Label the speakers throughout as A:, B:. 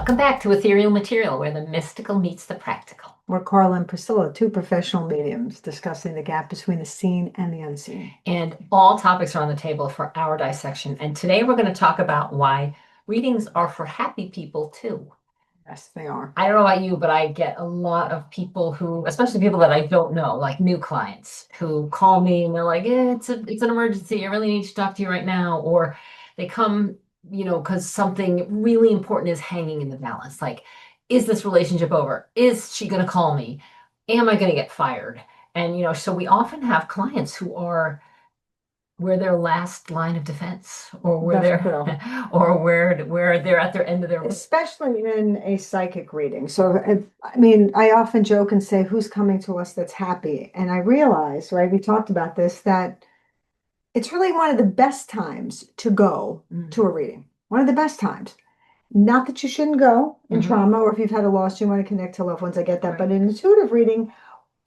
A: Welcome back to Ethereal Material, where the mystical meets the practical.
B: We're Carla and Priscilla, two professional mediums discussing the gap between the seen and the unseen.
A: And all topics are on the table for our dissection. And today we're going to talk about why readings are for happy people too.
B: Yes, they are.
A: I don't know about you, but I get a lot of people who, especially people that I don't know, like new clients who call me and they're like, it's an emergency. I really need to talk to you right now. Or they come, because something really important is hanging in the balance. Like, is this relationship over? Is she going to call me? Am I going to get fired? And, so we often have clients who are where their last line of defense, or where
B: That's
A: they're
B: true.
A: or where they're at their end of their
B: Especially in a psychic reading. So, I mean, I often joke and say, who's coming to us that's happy? And I realize, right, we talked about this, that it's really one of the best times to go to a reading. One of the best times. Not that you shouldn't go in
A: Mhm.
B: trauma, or if you've had a loss, you want to connect to loved ones. I get that.
A: Right.
B: But in intuitive reading,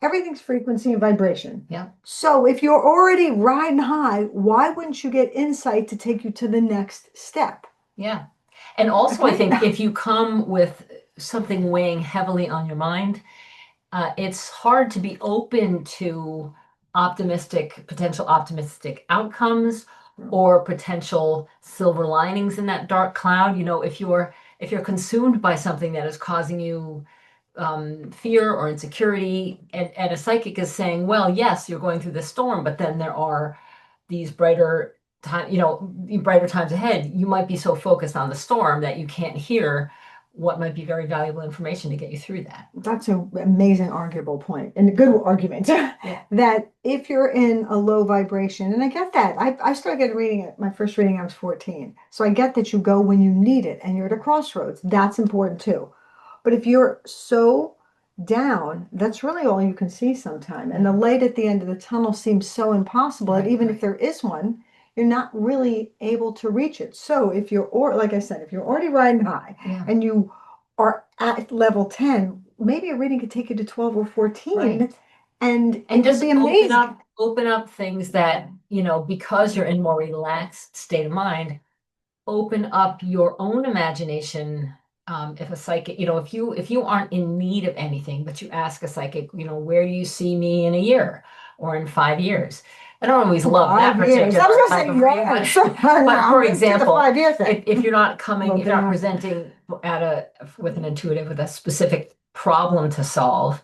B: everything's frequency and vibration.
A: Yeah.
B: So if you're already riding high, why wouldn't you get insight to take you to the next step?
A: Yeah. And also, I
B: Okay.
A: think if you come with something weighing heavily on your mind, it's hard to be open to potential optimistic outcomes or potential silver linings in that dark cloud. If you're consumed by something that is causing you fear or insecurity, and a psychic is saying, well, yes, you're going through this storm, but then there are these brighter times ahead. You might be so focused on the storm that you can't hear what might be very valuable information to get you through that.
B: That's an amazing arguable point and a good argument that if you're in a low vibration, and I get that. I started getting reading at my first reading, I was 14. So I get that you go when you need it and you're at a crossroads. That's important too. But if you're so down, that's really all you can see sometime. And the light at the end of the tunnel seems so impossible that even if there is one, you're not really able to reach it. So if you're, or like I said, if you're already riding high and you are at level 10, maybe a reading could take you to 12 or 14.
A: Right.
B: And
A: And
B: it could
A: just
B: be amazing.
A: open up things that, because you're in more relaxed state of mind, open up your own imagination. If a psychic, if you aren't in need of anything, but you ask a psychic, where do you see me in a year or in 5 years? I don't always love that
B: 5 years.
A: particular
B: I was
A: type
B: going
A: of
B: to
A: reading,
B: say, yes.
A: but for
B: To the
A: example,
B: 5 year thing.
A: if you're not coming,
B: Well,
A: if you're not
B: damn.
A: presenting with an intuitive with a specific problem to solve,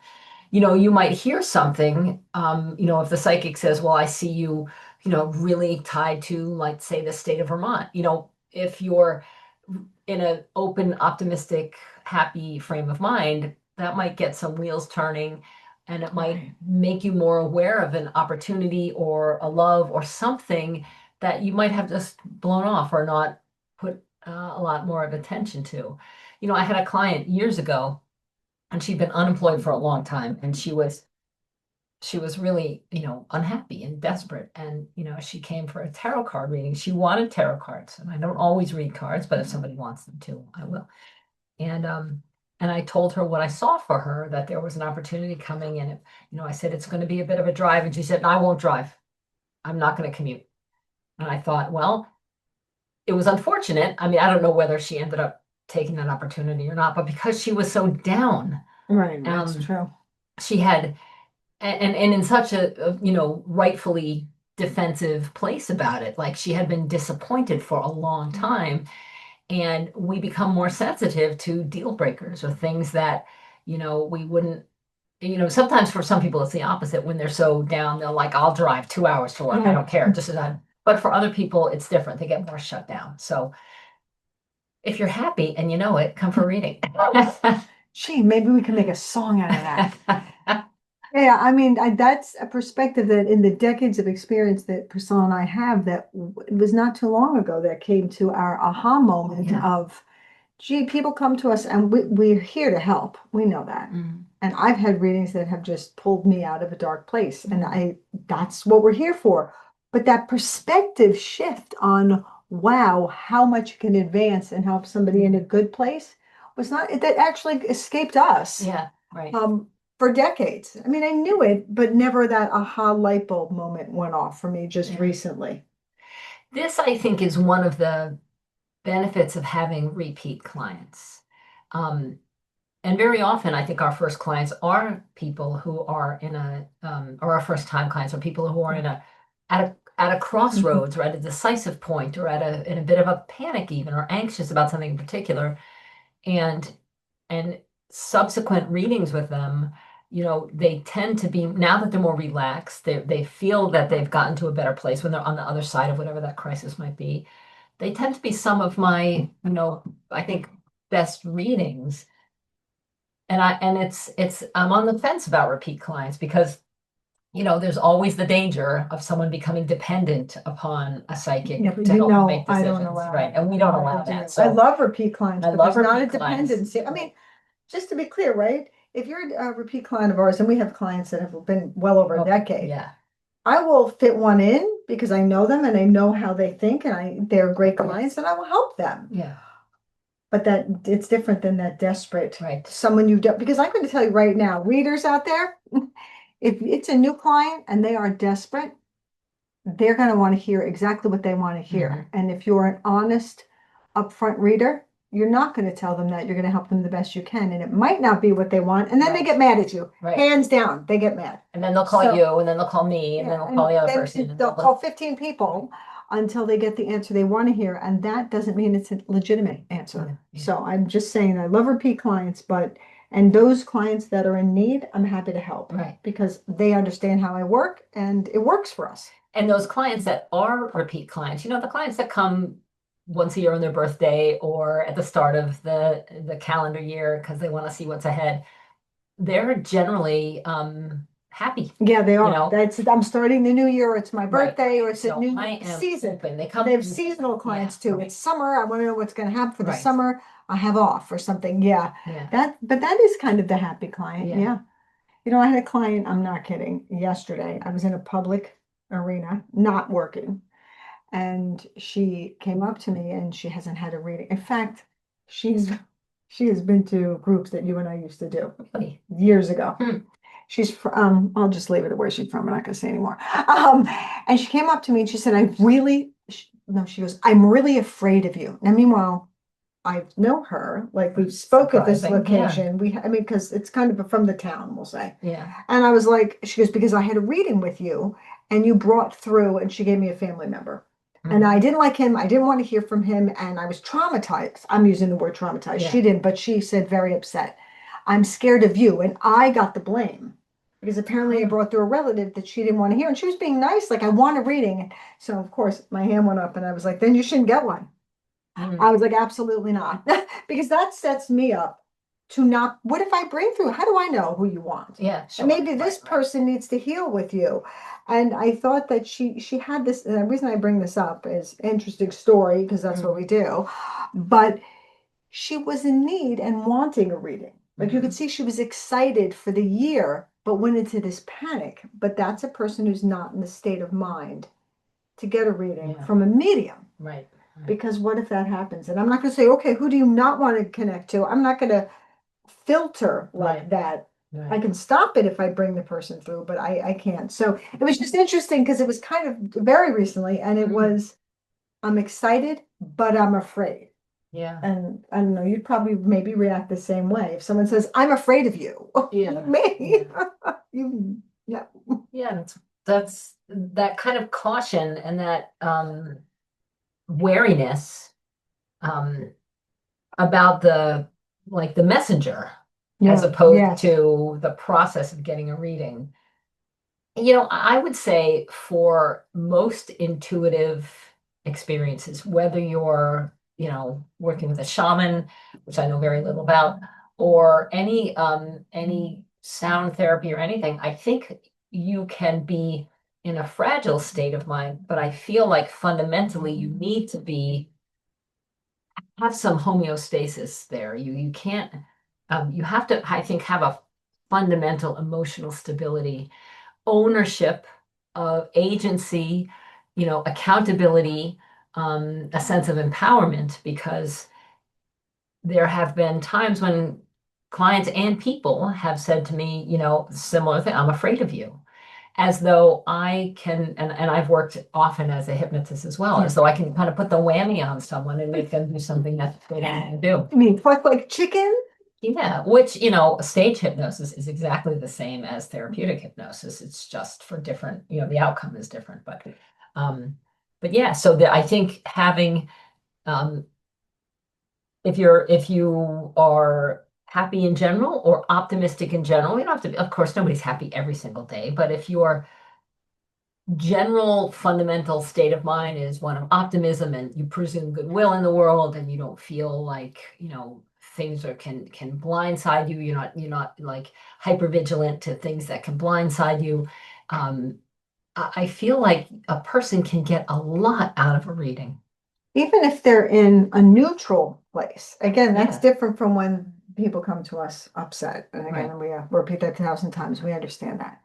A: you might hear something, if the psychic says, well, I see you, really tied to, like, say, the state of Vermont. If you're in an open, optimistic, happy frame of mind, that might get some wheels turning, and it might make you more aware of an opportunity or a love or something that you might have just blown off or not put a lot more of attention to. I had a client years ago, and she'd been unemployed for a long time, and she was really, unhappy and desperate. And, she came for a tarot card reading. She wanted tarot cards. And I don't always read cards, but if somebody wants them to, I will. And I told her what I saw for her, that there was an opportunity coming. And, I said, it's going to be a bit of a drive. And she said, I won't drive. I'm not going to commute. And I thought, well, it was unfortunate. I mean, I don't know whether she ended up taking that opportunity or not, but because she was so down,
B: Right, that's true.
A: she had and in such a rightfully defensive place about it, like she had been disappointed for a long time. And we become more sensitive to deal breakers or things that we wouldn't. Sometimes for some people it's the opposite. When they're so down, they're like, I'll drive 2 hours to work, I don't care, just as I. But for other people it's different, they get more shut down. So if you're happy and you know it, come for a reading.
B: Gee, maybe we can make a song out of that. Yeah, I mean, that's a perspective that in the decades of experience that Priscilla and I have, that it was not too long ago that came to our aha moment of, gee, people come to us and we're here to help. We know that. And I've had readings that have just pulled me out of a dark place. And that's what we're here for. But that perspective shift on, wow, how much you can advance and help somebody in a good place was not, that actually escaped us.
A: Yeah, right.
B: For decades. I mean, I knew it, but never that aha light bulb moment went off for me just recently.
A: This, I think, is one of the benefits of having repeat clients. And very often, I think our first clients are people who are or our first time clients are people who are at a
B: Mhm.
A: crossroads or at a decisive point or in a bit of a panic even or anxious about something in particular. And and subsequent readings with them, they tend to be, now that they're more relaxed, they feel that they've gotten to a better place when they're on the other side of whatever that crisis might be. They tend to be some of my, I think, best readings. And I'm on the fence about repeat clients because there's always the danger of someone becoming dependent upon a
B: Yeah,
A: psychic
B: but
A: to
B: you
A: help them
B: know,
A: make
B: I don't
A: decisions,
B: allow
A: right?
B: it.
A: And we don't
B: I
A: allow
B: do.
A: that.
B: I
A: So
B: love repeat clients,
A: I
B: but
A: love
B: there's not a
A: repeat clients.
B: dependency. I mean, just to be clear, right? If you're a repeat client of ours, and we have clients that have been well over a
A: Oh,
B: decade,
A: yeah,
B: I will fit one in because I know them and I know how they think and they're great clients and I will help them.
A: yeah,
B: But that it's different than that desperate
A: right.
B: someone you don't, because I'm going to tell you right now, readers out there, if it's a new client and they are desperate, they're going to want to hear exactly what they want to
A: Mhm.
B: hear. And if you're an honest, upfront reader, you're not going to tell them that. You're going to help them the best you can. And it might not be what they want. And then they
A: Right,
B: get mad at you.
A: right.
B: Hands down, they get mad.
A: And then they'll call
B: So,
A: you, and then they'll call me, and then
B: yeah,
A: they'll call
B: and
A: the other
B: then
A: person, and
B: they'll call 15 people until they get the answer they want to hear. And that doesn't mean it's a legitimate answer.
A: yeah, yeah,
B: So I'm just saying I love repeat clients, and those clients that are in need, I'm happy to help
A: right.
B: because they understand how I work and it works for us.
A: And those clients that are repeat clients, the clients that come once a year on their birthday or at the start of the calendar year because they want to see what's ahead, they're generally happy,
B: Yeah, they
A: you
B: are.
A: know.
B: I'm starting the new year. It's my
A: Right.
B: birthday or it's a
A: So
B: new
A: I am
B: season.
A: open. They
B: They
A: come,
B: have seasonal
A: yeah,
B: clients too.
A: right,
B: It's summer. I want to know what's going to happen for the
A: right,
B: summer. I have off or something. Yeah.
A: yeah,
B: But that is kind of the happy client.
A: yeah.
B: Yeah. I had a client, I'm not kidding, yesterday. I was in a public arena, not working, and she came up to me and she hasn't had a reading. In fact, she's she has been to groups that you and I used to do
A: Really.
B: years ago.
A: Hmm.
B: She's from, I'll just leave it at where she's from. I'm not going to say anymore. Um, and she came up to me and she said, no, she goes, I'm really afraid of you. Now, meanwhile, I know her, like we've spoke at this
A: Surprising. Yeah,
B: location. I mean, because it's kind of from the town, we'll say.
A: yeah.
B: And I was like, she goes, because I had a reading with you and you brought through, and she gave me a family member. And I
A: Mhm.
B: didn't like him. I didn't want to hear from him. And I was traumatized. I'm using the word traumatized.
A: Yeah.
B: She didn't, but she said very upset. I'm scared of you. And I got the blame because apparently I
A: Huh.
B: brought through a relative that she didn't want to hear. And she was being nice, like, I want a reading. So, of course, my hand went up and I was like, then you shouldn't get one.
A: Mm.
B: I was like, absolutely not. Because that sets me up to not, what if I bring through? How do I know who you want?
A: Yeah,
B: And
A: sure.
B: maybe this
A: Right, right.
B: person needs to heal with you. And I thought that she had this, and the reason I bring this up is interesting story, because that's what we
A: Mhm.
B: do. But she was in need and wanting a reading. Like you could
A: Mhm.
B: see she was excited for the year, but went into this panic. But that's a person who's not in the state of mind to get a reading
A: Yeah,
B: from a medium.
A: right, right,
B: Because what if that happens? And I'm not going to say, okay, who do you not want to connect to? I'm not going to filter like
A: right,
B: that. I
A: right.
B: can stop it if I bring the person through, but I can't. So it was just interesting because it was kind of very recently and it
A: Mm.
B: was, I'm excited, but I'm afraid.
A: Yeah,
B: And I don't know, you'd probably maybe react the same way. If someone says, I'm afraid of you,
A: yeah,
B: me,
A: yeah.
B: you, yeah.
A: Yeah, that's that kind of caution and that wariness um about the messenger as
B: Yeah,
A: opposed
B: yes.
A: to the process of getting a reading. I would say for most intuitive experiences, whether you're, working with a shaman, which I know very little about, or any sound therapy or anything, I think you can be in a fragile state of mind, but I feel like fundamentally you need to have some homeostasis there. You can't you have to, I think, have a fundamental emotional stability, ownership of agency, accountability, a sense of empowerment, because there have been times when clients and people have said to me, similar thing, I'm afraid of you. as though I can, and I've worked often as a hypnotist as well, as though I can kind of put the whammy on someone and make them do something that they don't want to do.
B: I mean, fuck like chicken?
A: Yeah, which, you know, stage hypnosis is exactly the same as therapeutic hypnosis. It's just for different, you know, the outcome is different, um, but yeah, so I think having, um, if you are happy in general or optimistic in general, you don't have to be, of course, nobody's happy every single day, but if your general fundamental state of mind is one of optimism and you presume goodwill in the world and you don't feel like, you know, things are can blindside you, you're not like hyper vigilant to things that can blindside you. I feel like a person can get a lot out of a reading.
B: Even if they're in a neutral place. Again, that's
A: Yeah.
B: different from when people come to us upset. And again,
A: Right.
B: we repeat that 1,000 times. We understand that.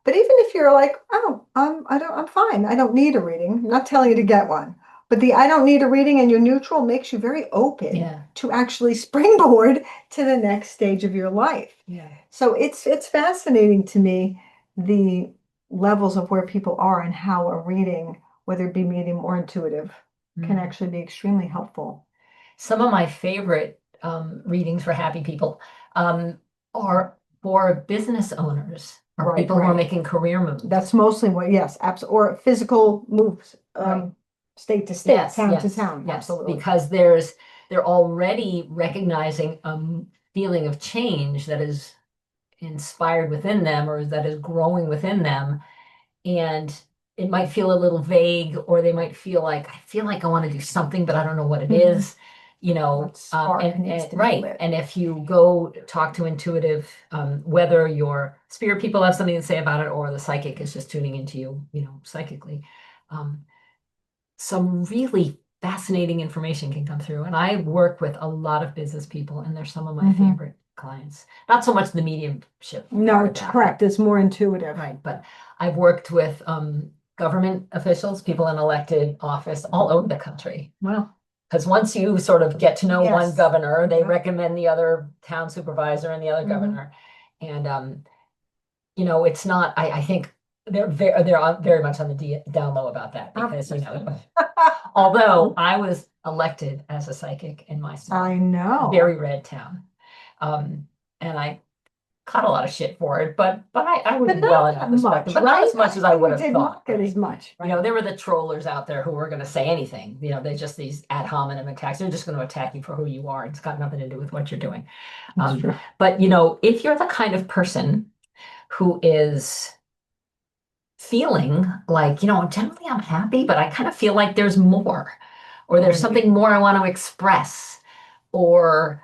B: But even if you're like, oh, I'm fine. I don't need a reading. I'm not telling you to get one. But the I don't need a reading and you're neutral makes you very open
A: Yeah.
B: to actually springboard to the next stage of your life.
A: Yeah.
B: So it's fascinating to me the levels of where people are and how a reading, whether it be medium or intuitive, can
A: Mm.
B: actually be extremely helpful.
A: Some of my favorite readings for happy people are for business owners or
B: Right,
A: people who are
B: right.
A: making career moves.
B: That's mostly what, yes, or physical moves,
A: Right.
B: state to state,
A: Yes,
B: town to
A: yes,
B: town,
A: yes,
B: absolutely.
A: because they're already recognizing a feeling of change that is inspired within them or that is growing within them. And it might feel a little vague, or they might feel like, I feel like I want to do something, but I don't know what it
B: Mhm.
A: is, you know.
B: That spark needs to be
A: Right.
B: lit.
A: And if you go talk to intuitive, whether your spirit people have something to say about it or the psychic is just tuning into you, you know, psychically, um, some really fascinating information can come through. And I work with a lot of business people, and they're some of my
B: Mhm.
A: favorite clients. Not so much the mediumship
B: No,
A: part of
B: it's
A: that,
B: correct. It's more intuitive.
A: right, but I've worked with government officials, people in elected office all over the country.
B: Well,
A: Because once you sort of get to know one
B: yes.
A: governor, they
B: Yep.
A: recommend the other town supervisor and the other
B: Mhm.
A: governor. And you know, it's not, I think they're very much on the down low about that because, you know, although I was elected as a psychic in my small,
B: I know.
A: very red town. And I caught a lot of shit for it, but I was
B: But
A: well
B: not
A: enough
B: that much,
A: respected, but not as
B: right?
A: much as I would have
B: did
A: thought.
B: not get as much.
A: You know, there were the trollers out there who were going to say anything. You know, they're just these ad hominem attacks. They're just going to attack you for who you are. It's got nothing to do with what you're doing.
B: That's true.
A: But you know, if you're the kind of person who is feeling like, you know, generally I'm happy, but I kind of feel like there's more, or there's something more I want to express, or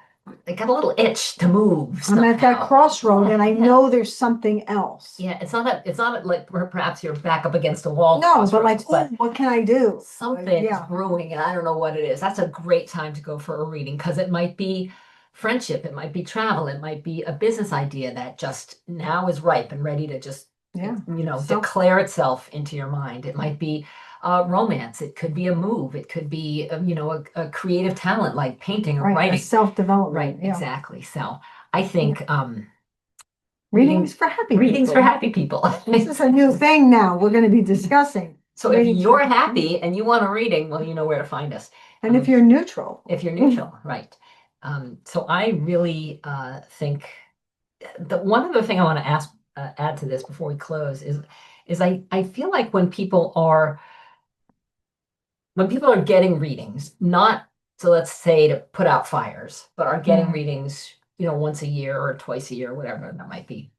A: I got a little itch to move
B: I'm at that
A: somehow.
B: crossroad and I
A: Yeah.
B: know there's something else.
A: Yeah, it's not like perhaps you're back up against a wall.
B: No, but like,
A: crossroads,
B: oh, what can I do?
A: something's
B: Yeah.
A: brewing and I don't know what it is. That's a great time to go for a reading because it might be friendship, it might be travel, it might be a business idea that just now is ripe and ready to just,
B: Yeah.
A: you know,
B: Self-
A: declare itself into your mind. It might be romance, it could be a move, it could be, you know, a creative talent like painting or
B: Right,
A: writing.
B: self-development.
A: Right,
B: Yeah.
A: exactly. So I think
B: Readings for happy
A: readings
B: people.
A: for happy people.
B: This is a new thing now we're going to be discussing.
A: So if
B: Readings
A: you're
B: for-
A: happy and you want a reading, well, you know where to find us.
B: And if you're neutral.
A: If you're neutral, right. So I really think the one other thing I want to add to this before we close is I feel like when people are getting readings, not so let's say to put out fires, but are getting readings, you know, once a year or twice a year, whatever that might be.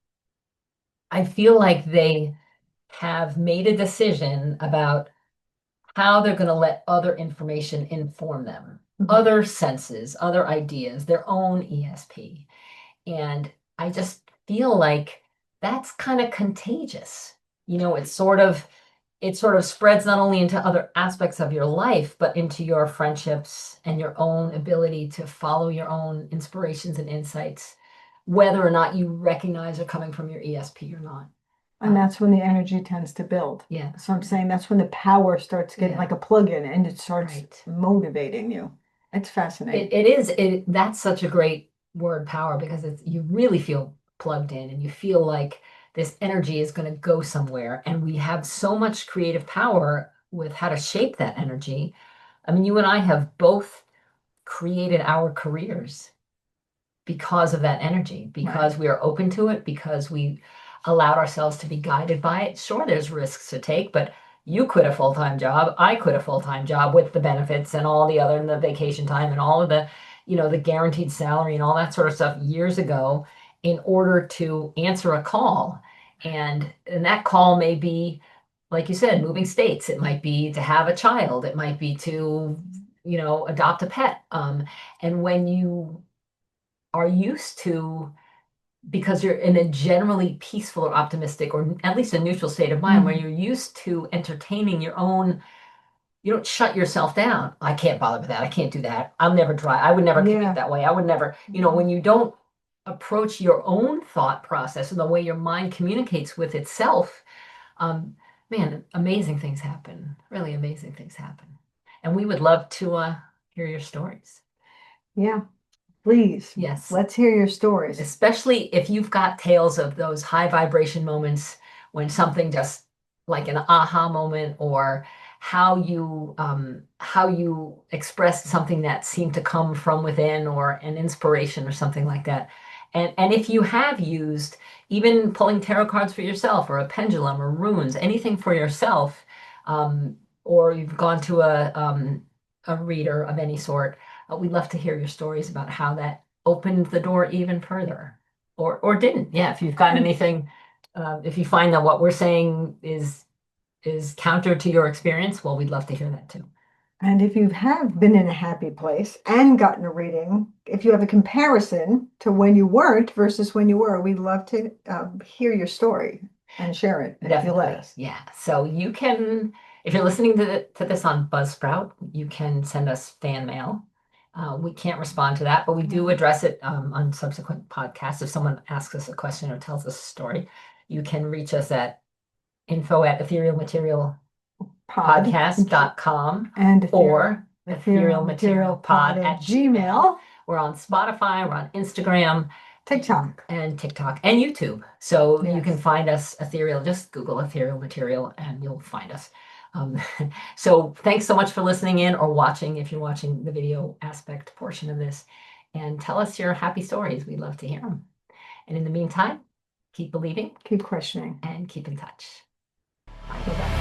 A: I feel like they have made a decision about how they're going to let other information inform them, other senses, other ideas, their own ESP. And I just feel like that's kind of contagious. You know, it sort of spreads not only into other aspects of your life, but into your friendships and your own ability to follow your own inspirations and insights, whether or not you recognize are coming from your ESP or not.
B: And that's when the energy tends to build.
A: Yeah.
B: So I'm saying that's when the power starts getting
A: Yeah.
B: like a plug-in and it starts
A: Right.
B: motivating you. It's fascinating.
A: That's such a great word, power, because you really feel plugged in and you feel like this energy is going to go somewhere, and we have so much creative power with how to shape that energy. I mean, you and I have both created our careers because of that energy, because we are open to it, because we allowed ourselves to be guided by it. Sure, there's risks to take, but you quit a full-time job, I quit a full-time job with the benefits and all the other, and the vacation time and all of the, the guaranteed salary and all that sort of stuff years ago in order to answer a call. And that call may be, like you said, moving states. It might be to have a child. It might be to, adopt a pet. And when you are used to, because you're in a generally peaceful or optimistic or at least a neutral state of mind, where you're used to entertaining your own, you don't shut yourself down. I can't bother with that. I can't do that. I'll never try. I would never commit that way. I would never, when you don't approach your own thought process and the way your mind communicates with itself, man, amazing things happen. Really amazing things happen. And we would love to hear your stories.
B: Yeah, please.
A: Yes.
B: Let's hear your stories.
A: Especially if you've got tales of those high vibration moments when something just like an aha moment, or how you expressed something that seemed to come from within, or an inspiration or something like that. And if you have used even pulling tarot cards for yourself, or a pendulum, or runes, anything for yourself, or you've gone to a reader of any sort, we'd love to hear your stories about how that opened the door even further, or didn't. Yeah, if you've got anything, if you find that what we're saying is counter to your experience, well, we'd love to hear that too.
B: And if you have been in a happy place and gotten a reading, if you have a comparison to when you weren't versus when you were, we'd love to hear your story and share it if you let us.
A: Yeah. So you can, if you're listening to this on Buzzsprout, you can send us fan mail. We can't respond to that, but we do address it on subsequent podcasts. If someone asks us a question or tells us a story, you can reach us at info@etherealmaterialpodcast.com
B: and
A: or etherealmaterialpod@gmail. We're on Spotify, we're on Instagram,
B: TikTok,
A: and YouTube. So you can find us ethereal. Just Google ethereal material and you'll find us. So thanks so much for listening in or watching, if you're watching the video aspect portion of this, and tell us your happy stories. We'd love to hear them. And in the meantime, keep believing,
B: keep questioning,
A: and keep in touch.
B: Bye.